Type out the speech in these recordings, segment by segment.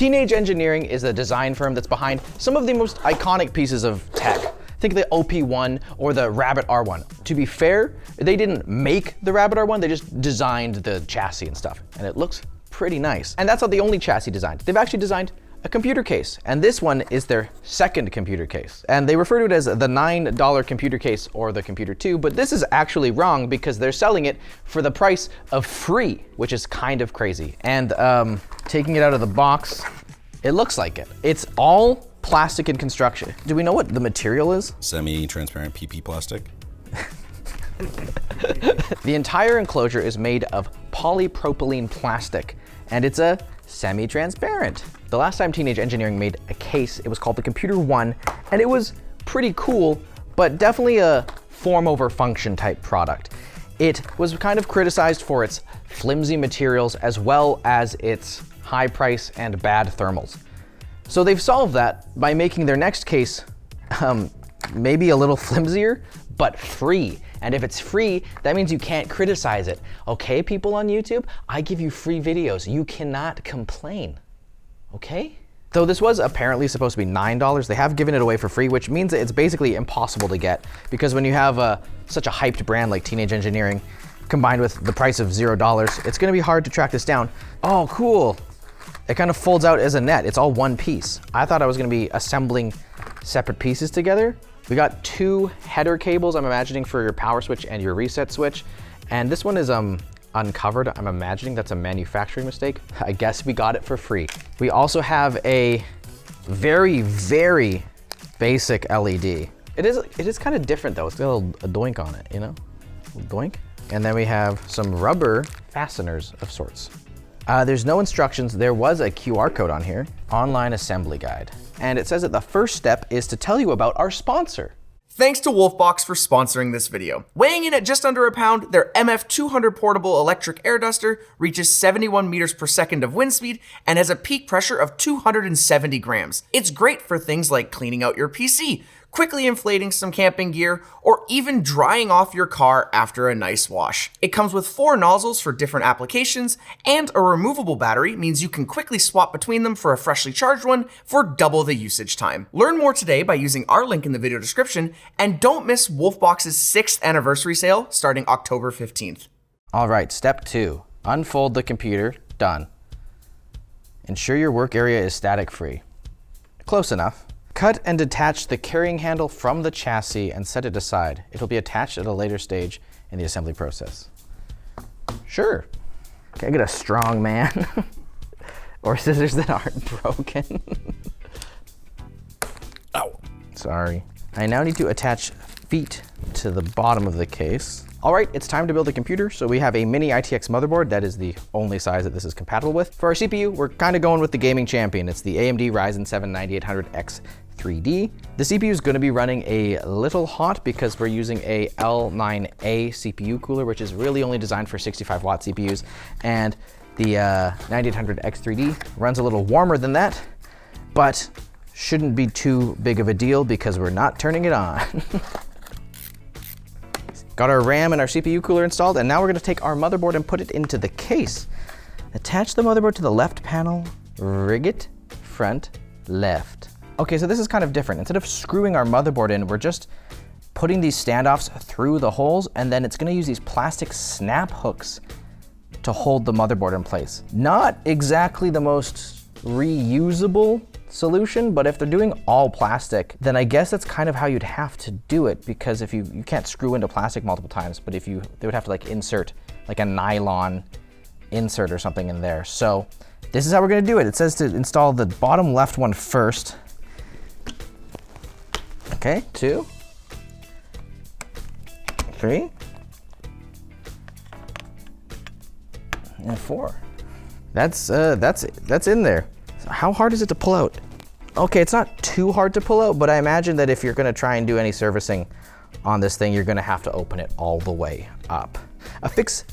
Teenage Engineering is a design firm that's behind some of the most iconic pieces of tech. Think the OP1 or the Rabbit R1. To be fair, they didn't make the Rabbit R1, they just designed the chassis and stuff, and it looks pretty nice. And that's not the only chassis designed. They've actually designed a computer case, and this one is their second computer case. And they refer to it as the $9 computer case or the computer-2, but this is actually wrong because they're selling it for the price of free, which is kind of crazy. And taking it out of the box, it looks like it. It's all plastic in construction. Do we know what the material is? Semi-transparent PP plastic. The entire enclosure is made of polypropylene plastic, and it's a semi-transparent. The last time Teenage Engineering made a case, it was called the computer-1, and it was pretty cool, but definitely a form over function type product. It was kind of criticized for its flimsy materials as well as its high price and bad thermals. So they've solved that by making their next case maybe a little flimsier, but free. And if it's free, that means you can't criticize it. Okay, people on YouTube, I give you free videos. You cannot complain, okay? Though this was apparently supposed to be $9, they have given it away for free, which means that it's basically impossible to get, because when you have such a hyped brand like Teenage Engineering, combined with the price of $0, it's gonna be hard to track this down. Oh, cool. It kind of folds out as a net. It's all one piece. I thought I was gonna be assembling separate pieces together. We got two header cables, I'm imagining, for your power switch and your reset switch. And this one is uncovered. I'm imagining that's a manufacturing mistake. I guess we got it for free. We also have a very, very basic LED. It is kind of different though. It's got a doink on it, you know? A doink. And then we have some rubber fasteners of sorts. There's no instructions. There was a QR code on here, online assembly guide. And it says that the first step is to tell you about our sponsor. Thanks to Wolfbox for sponsoring this video. Weighing in at just under a pound, their MF200 portable electric air duster reaches 71 meters per second of wind speed and has a peak pressure of 270 grams. It's great for things like cleaning out your PC, quickly inflating some camping gear, or even drying off your car after a nice wash. It comes with 4 nozzles for different applications, and a removable battery means you can quickly swap between them for a freshly charged one for double the usage time. Learn more today by using our link in the video description, and don't miss Wolfbox's 6th anniversary sale starting October 15th. All right, step 2, unfold the computer, done. Ensure your work area is static free. Close enough. Cut and detach the carrying handle from the chassis and set it aside. It'll be attached at a later stage in the assembly process. Sure. Can I get a strong man? Or scissors that aren't broken? Ow. Sorry. I now need to attach feet to the bottom of the case. All right, it's time to build a computer. So we have a mini ITX motherboard. That is the only size that this is compatible with. For our CPU, we're kind of going with the gaming champion. It's the AMD Ryzen 7 9800X 3D. The CPU is going to be running a little hot because we're using a L9A CPU cooler, which is really only designed for 65 watt CPUs. And the 9800X 3D runs a little warmer than that, but shouldn't be too big of a deal because we're not turning it on. Got our RAM and our CPU cooler installed, and now we're going to take our motherboard and put it into the case. Attach the motherboard to the left panel, rig it, front, left. Okay, so this is kind of different. Instead of screwing our motherboard in, we're just putting these standoffs through the holes, and then it's going to use these plastic snap hooks to hold the motherboard in place. Not exactly the most reusable solution, but if they're doing all plastic, then I guess that's kind of how you'd have to do it, because if you can't screw into plastic multiple times, but they would have to like insert like a nylon insert or something in there. So this is how we're gonna do it. It says to install the bottom left one first. Okay, 2, 3, and 4. That's in there. How hard is it to pull out? Okay, it's not too hard to pull out, but I imagine that if you're gonna try and do any servicing on this thing, you're gonna have to open it all the way up. Affix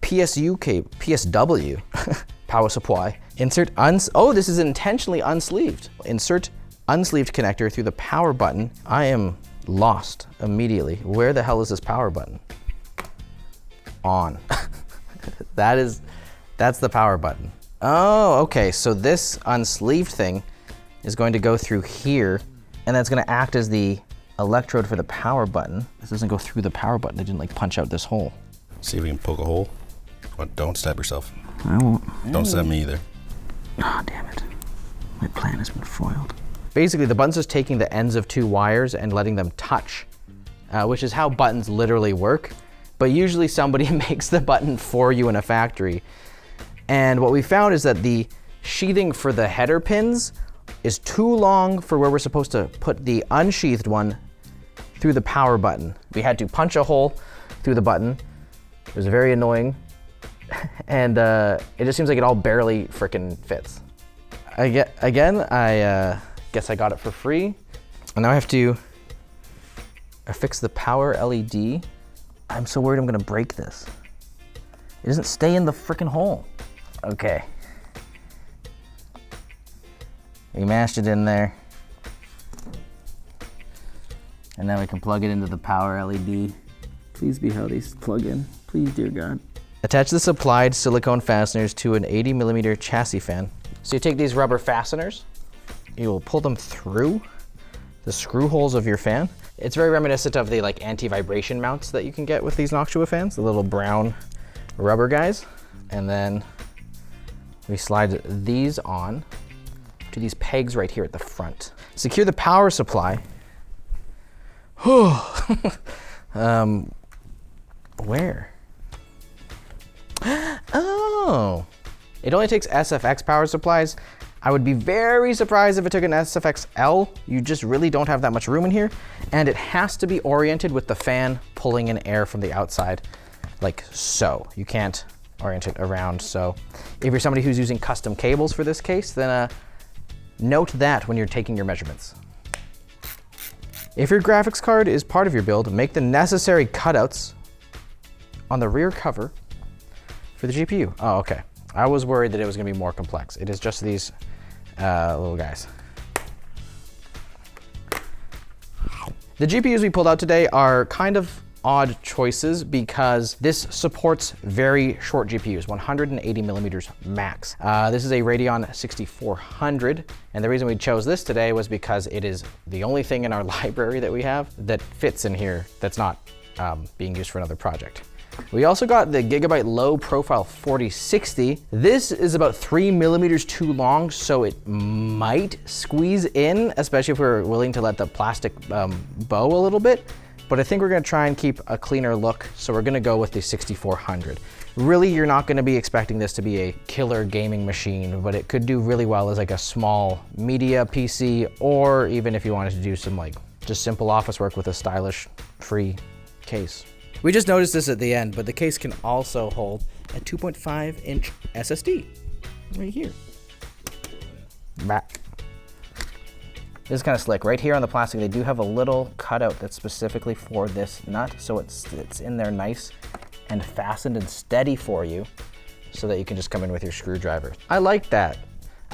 PSW power supply. Insert oh, this is intentionally unsleeved. Insert unsleeved connector through the power button. I am lost immediately. Where the hell is this power button? On. That's the power button. Oh, okay, so this unsleeved thing is going to go through here, and that's gonna act as the electrode for the power button. This doesn't go through the power button. They didn't like punch out this hole. See if we can poke a hole. But don't stab yourself. I won't. Don't stab me either. Oh, damn it. My plan has been foiled. Basically, the button's just taking the ends of two wires and letting them touch, which is how buttons literally work. But usually somebody makes the button for you in a factory. And what we found is that the sheathing for the header pins is too long for where we're supposed to put the unsheathed one through the power button. We had to punch a hole through the button. It was very annoying. And it just seems like it all barely frickin' fits. I guess I got it for free. And now I have to affix the power LED. I'm so worried I'm gonna break this. It doesn't stay in the frickin' hole. Okay. We mashed it in there. And now we can plug it into the power LED. Please be how these plug in. Please, dear God. Attach the supplied silicone fasteners to an 80mm chassis fan. So you take these rubber fasteners, you will pull them through the screw holes of your fan. It's very reminiscent of the like anti-vibration mounts that you can get with these Noctua fans, the little brown rubber guys. And then we slide these on to these pegs right here at the front. Secure the power supply. Where? Oh, it only takes SFX power supplies. I would be very surprised if it took an SFX-L. You just really don't have that much room in here. And it has to be oriented with the fan pulling in air from the outside, like so. You can't orient it around. So if you're somebody who's using custom cables for this case, then note that when you're taking your measurements. If your graphics card is part of your build, make the necessary cutouts on the rear cover for the GPU. Oh, okay. I was worried that it was gonna be more complex. It is just these little guys. The GPUs we pulled out today are kind of odd choices because this supports very short GPUs, 180mm max. This is a Radeon 6400, and the reason we chose this today was because it is the only thing in our library that we have that fits in here that's not being used for another project. We also got the Gigabyte Low Profile 4060. This is about 3mm too long, so it might squeeze in, especially if we're willing to let the plastic bow a little bit. But I think we're gonna try and keep a cleaner look, so we're gonna go with the 6400. Really, you're not gonna be expecting this to be a killer gaming machine, but it could do really well as like a small media PC, or even if you wanted to do some like just simple office work with a stylish, free case. We just noticed this at the end, but the case can also hold a 2.5-inch SSD right here. Back. This is kind of slick. Right here on the plastic, they do have a little cutout that's specifically for this nut, so it's in there nice and fastened and steady for you so that you can just come in with your screwdriver. I like that.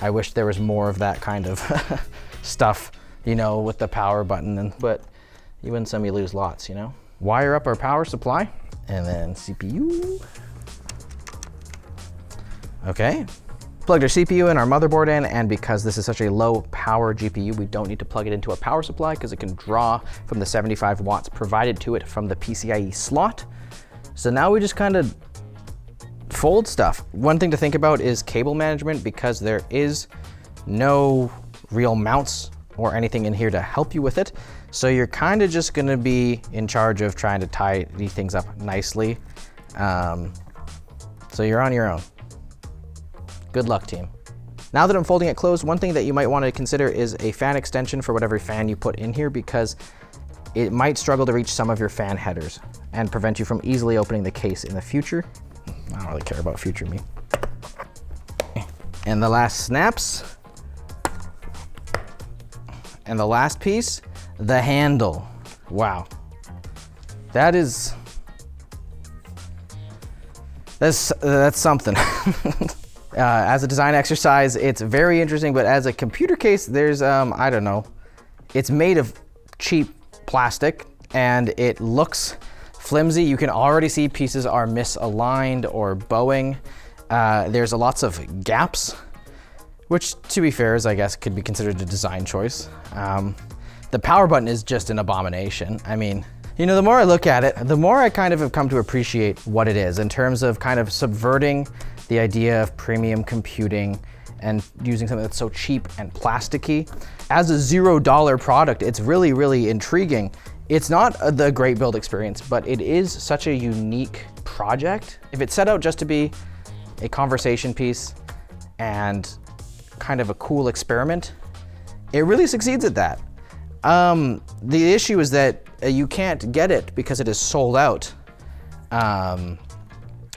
I wish there was more of that kind of stuff, you know, with the power button, but you win some, you lose lots, you know? Wire up our power supply, and then CPU. Okay. Plugged our CPU and our motherboard in, and because this is such a low power GPU, we don't need to plug it into a power supply because it can draw from the 75 watts provided to it from the PCIe slot. So now we just kind of fold stuff. One thing to think about is cable management, because there is no real mounts or anything in here to help you with it. So you're kind of just gonna be in charge of trying to tidy things up nicely. So you're on your own. Good luck, team. Now that I'm folding it closed, one thing that you might want to consider is a fan extension for whatever fan you put in here, because it might struggle to reach some of your fan headers and prevent you from easily opening the case in the future. I don't really care about future me. And the last snaps. And the last piece, the handle. Wow. That's something. As a design exercise, it's very interesting, but as a computer case, there's, I don't know, it's made of cheap plastic and it looks flimsy. You can already see pieces are misaligned or bowing. There's lots of gaps, which to be fair is, I guess, could be considered a design choice. The power button is just an abomination. I mean, you know, the more I look at it, the more I kind of have come to appreciate what it is in terms of kind of subverting the idea of premium computing and using something that's so cheap and plasticky. As a $0 product, it's really, really intriguing. It's not the great build experience, but it is such a unique project. If it set out just to be a conversation piece and kind of a cool experiment, it really succeeds at that. The issue is that you can't get it because it is sold out,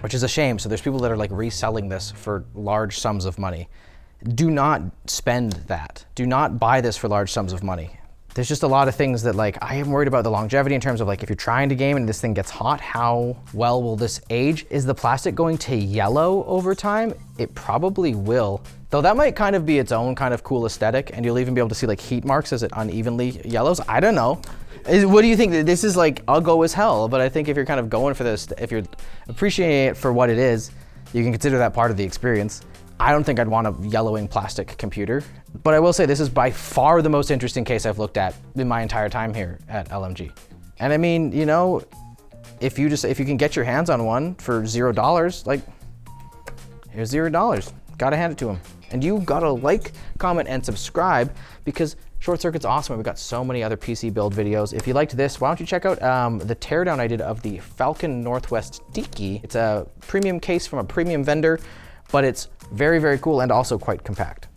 which is a shame. So there's people that are like reselling this for large sums of money. Do not spend that. Do not buy this for large sums of money. There's just a lot of things that like, I am worried about the longevity in terms of like, if you're trying to game and this thing gets hot, how well will this age? Is the plastic going to yellow over time? It probably will. Though that might kind of be its own kind of cool aesthetic, and you'll even be able to see like heat marks as it unevenly yellows. I don't know. What do you think? This is like uggo as hell, but I think if you're kind of going for this, if you're appreciating it for what it is, you can consider that part of the experience. I don't think I'd want a yellowing plastic computer, but I will say this is by far the most interesting case I've looked at in my entire time here at LMG. And I mean, you know, if you can get your hands on one for $0, like, here's $0. Gotta hand it to them. And you gotta like, comment, and subscribe because ShortCircuit's awesome. We've got so many other PC build videos. If you liked this, why don't you check out the teardown I did of the Falcon Northwest Tiki. It's a premium case from a premium vendor, but it's very, very cool and also quite compact.